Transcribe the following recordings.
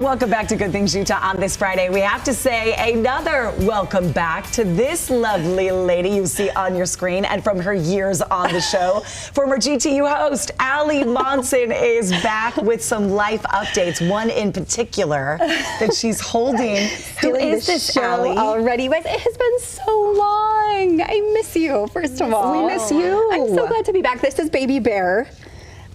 Welcome back to Good Things Utah on this Friday. We have to say another welcome back to this lovely lady you see on your screen and from her years on the show. Former GTU host Ali Monsen is back with some life updates, one in particular that she's holding. Who is this, Ali? Already, it has been so long. I miss you, first of all. We miss you. I'm so glad to be back. This is Baby Bear.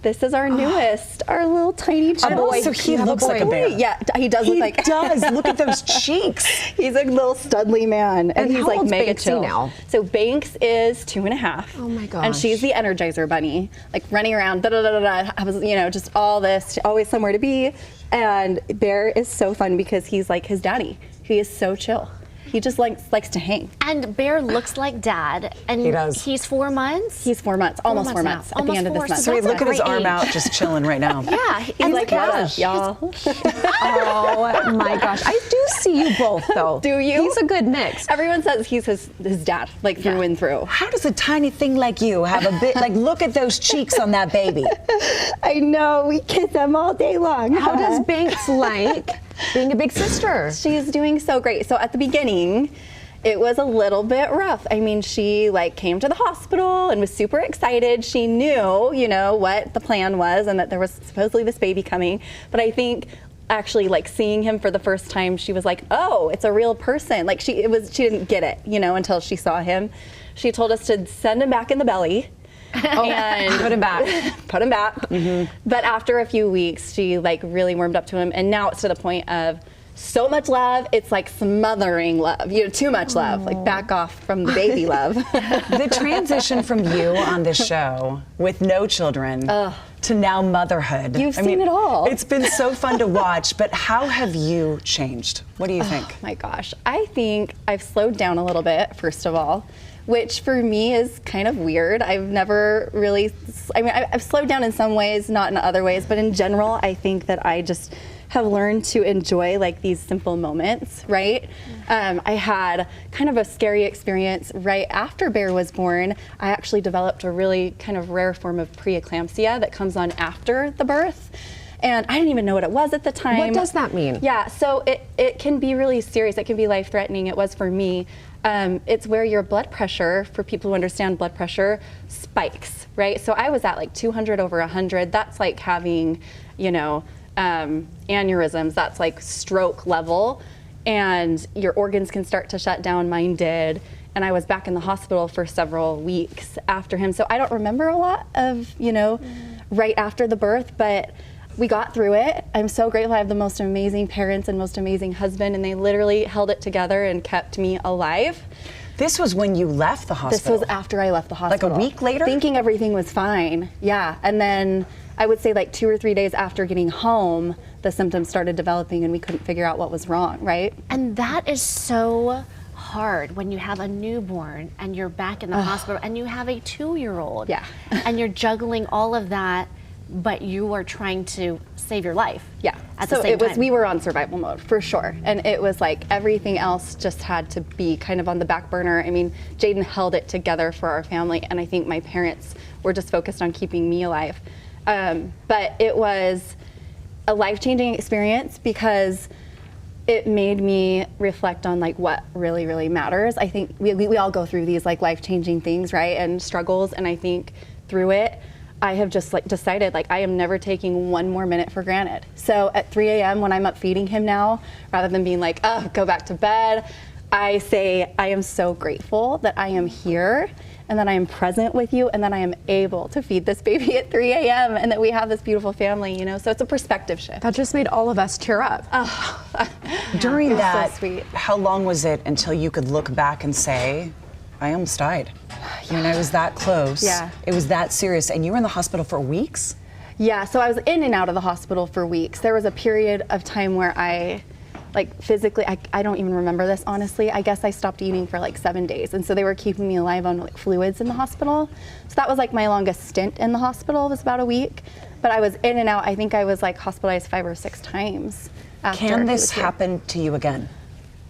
This is our newest, our little tiny boy. So he looks like a bear. Yeah, he does look like. He does. Look at those cheeks. He's a little studly man, and he's like mega chill now. So Banks is 2.5. Oh my gosh. And she's the Energizer bunny, like running around. Da da da da da. I was, just all this, always somewhere to be. And Bear is so fun because he's like his daddy. He is so chill. He just likes to hang. And Bear looks like Dad. And he does. He's 4 months? He's 4 months, almost 4 months at the end of this month. So look at his arm out, just chilling right now. Yeah. He's like, what up, y'all? Oh my gosh. I do see you both, though. Do you? He's a good mix. Everyone says he's his dad, like through and through. How does a tiny thing like you have a bit, look at those cheeks on that baby. I know, we kiss them all day long. How does Banks like being a big sister? She's doing so great. So at the beginning, it was a little bit rough. I mean, she came to the hospital and was super excited. She knew, what the plan was and that there was supposedly this baby coming. But I think actually seeing him for the first time, she was like, oh, it's a real person. She didn't get it, until she saw him. She told us to send him back in the belly. And put him back. Put him back. Mm-hmm. But after a few weeks, she really warmed up to him. And now it's to the point of so much love, it's like smothering love, too much love, back off from the baby love. The transition from you on this show with no children to now motherhood. You've seen it all. It's been so fun to watch, but how have you changed? What do you think? Oh my gosh, I think I've slowed down a little bit, first of all, which for me is kind of weird. I've never really, I've slowed down in some ways, not in other ways, but in general, I think that I just have learned to enjoy these simple moments, right? I had kind of a scary experience right after Bear was born. I actually developed a really kind of rare form of preeclampsia that comes on after the birth. And I didn't even know what it was at the time. What does that mean? Yeah, so it can be really serious. It can be life-threatening. It was for me. It's where your blood pressure, for people who understand blood pressure, spikes, right? So I was at 200 over 100. That's like having, aneurysms. That's stroke level. And your organs can start to shut down. Mine did. And I was back in the hospital for several weeks after him. So I don't remember a lot of, right after the birth, but we got through it. I'm so grateful. I have the most amazing parents and most amazing husband, and they literally held it together and kept me alive. This was when you left the hospital? This was after I left the hospital. Like a week later? Thinking everything was fine, yeah. And then I would say 2 or 3 days after getting home, the symptoms started developing and we couldn't figure out what was wrong, right? And that is so hard when you have a newborn and you're back in the hospital and you have a 2-year-old. Yeah. And you're juggling all of that, but you are trying to save your life. Yeah. At the same time. We were on survival mode for sure. And it was everything else just had to be kind of on the back burner. I mean, Jaden held it together for our family, and I think my parents were just focused on keeping me alive. But it was a life-changing experience because it made me reflect on what really, really matters. I think we all go through these life-changing things, right? And struggles, and I think through it, I have just decided I am never taking one more minute for granted. So at 3 a.m. when I'm up feeding him now, rather than being oh, go back to bed, I say, I am so grateful that I am here and that I am present with you and that I am able to feed this baby at 3 a.m. and that we have this beautiful family, so it's a perspective shift. That just made all of us tear up. During that, so sweet. How long was it until you could look back and say, I almost died? I was that close. Yeah. It was that serious. And you were in the hospital for weeks? Yeah, so I was in and out of the hospital for weeks. There was a period of time where I, physically, I don't even remember this, honestly. I guess I stopped eating for 7 days. And so they were keeping me alive on fluids in the hospital. So that was my longest stint in the hospital, was about a week. But I was in and out. I think I was hospitalized 5 or 6 times after. Can this happen to you again?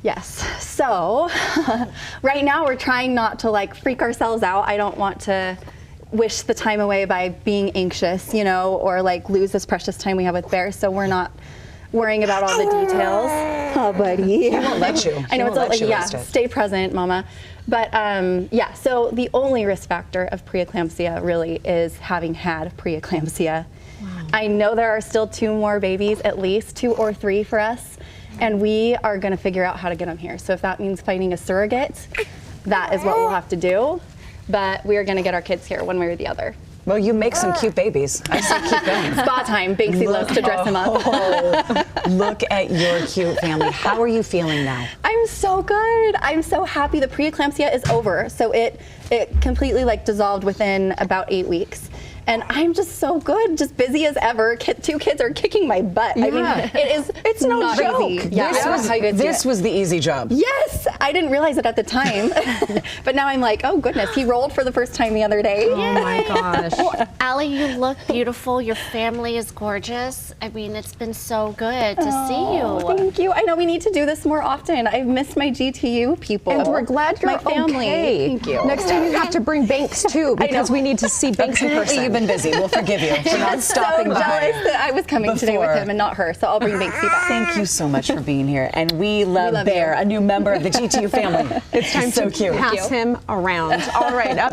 Yes. So right now we're trying not to freak ourselves out. I don't want to wish the time away by being anxious, or lose this precious time we have with Bear. So we're not worrying about all the details. Oh, buddy. He won't let you. I know, it's all like, yeah, waste it. stay present, mama. But yeah, so the only risk factor of preeclampsia really is having had preeclampsia. Wow. I know there are still 2 more babies, at least 2 or 3 for us, and we are gonna figure out how to get them here. So if that means finding a surrogate, that is what we'll have to do. But we are gonna get our kids here one way or the other. Well, you make some cute babies. I say keep going. Spa time. Banksy loves to dress him up. Look at your cute family. How are you feeling now? I'm so good. I'm so happy. The preeclampsia is over. So it completely like dissolved within about 8 weeks. And I'm just so good, just busy as ever. 2 kids are kicking my butt. I mean, it's no not joke. easy. Yeah, This was the easy job. Yes, I didn't realize it at the time, but now I'm like, oh goodness, he rolled for the first time the other day. Oh my gosh. Well, Allie, you look beautiful. Your family is gorgeous. I mean, it's been so good to see you. Thank you. I know we need to do this more often. I've missed my GTU people. And we're glad you're my family. okay. Thank you. Next time you have to bring Banks too, because we need to see Banks in person. You've been busy. We'll forgive you for not stopping so by. jealous that I was coming today with before. him and not her, so I'll bring Banksy back. Thank you so much for being here. And we love love Bear, you. a new member of the GTU family. It's time Time so to cute. pass him around. All right, up